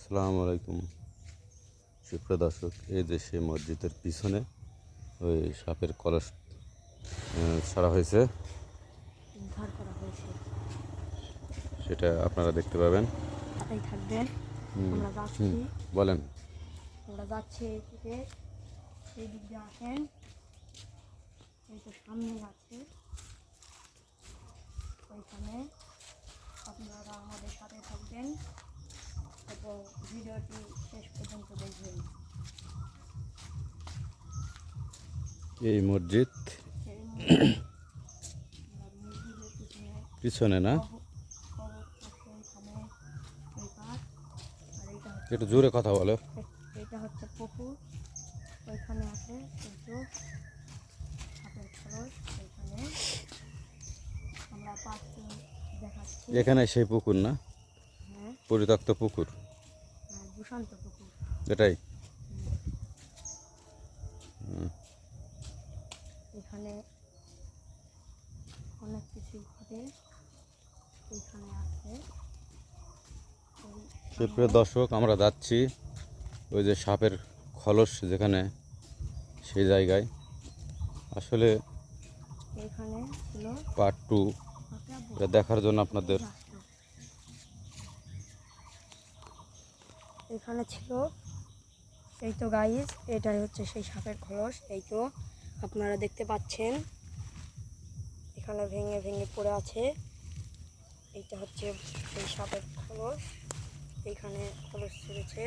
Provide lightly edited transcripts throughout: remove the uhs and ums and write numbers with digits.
আসসালামু আলাইকুম সুপ্রিয় দর্শক, এই যে সেই মসজিদের পিছনে ওই সাপের কলস ছাড়া হয়েছে, উদ্ধার করা হয়েছে, সেটা আপনারা দেখতে পাবেন। তাই থাকবেন। আমরা যাচ্ছি, বলেন। আমরা যাচ্ছি এইদিকে, এই দিক দিয়ে আসেন, এই তো সামনে আছে ওইখানে। আপনারা আমাদের সাথে থাকবেন এবং ভিডিওটি শেষ পর্যন্ত দেখবেন। এই মসজিদ পিছনে না, একটু জোরে কথা বলো। এটা হচ্ছে পুকুর, ওইখানে আছে সূর্য হাতের খরচ, ওইখানে আমরা পাচ্ছি দেখাচ্ছি। এখানে সেই পুকুর না? হ্যাঁ, পরিত্যক্ত পুকুর, দুশান্ত পুকুর এটাই। এখানে অনেক কিছু ঘটে, এখানে আছে। সুপ্রিয় দর্শক, আমরা যাচ্ছি ওই যে সাপের খলস যেখানে, সেই জায়গায়। আসলে এখানে ছিল পার্ট 2 এটা দেখার জন্য আপনাদের। এখানে ছিল, এই তো গাইস, এটাই হচ্ছে সেই সাপের খোলস। এই তো আপনারা দেখতে পাচ্ছেন, এখানে ভেঙে ভেঙে পড়ে আছে। এইটা হচ্ছে সেই সাপের খোলস, এইখানে খোলস ছেড়েছে।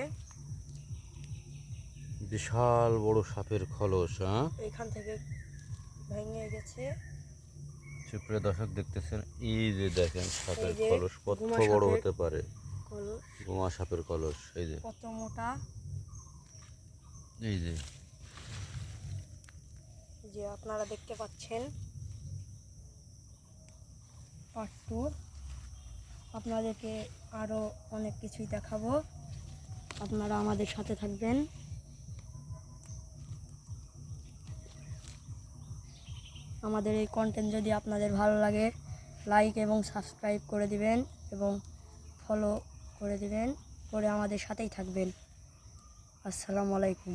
বিশাল বড় সাপের খলস, এইখান থেকে ভেঙে গেছে। সুপ্রিয় দর্শক দেখতেছেন, এই যে দেখেন সাপের এই যে কলস কত বড় হতে পারে। কলস, গোমা সাপের কলস, এই যে কত মোটা। এই যে আপনারা দেখতে পাচ্ছেন পার্ট 2। আপনাদেরকে আরও অনেক কিছুই দেখাবো, আপনারা আমাদের সাথে থাকবেন। আমাদের এই কন্টেন্ট যদি আপনাদের ভালো লাগে, লাইক এবং সাবস্ক্রাইব করে দিবেন এবং ফলো করে দিবেন, করে আমাদের সাথেই থাকবেন। আসসালামু আলাইকুম।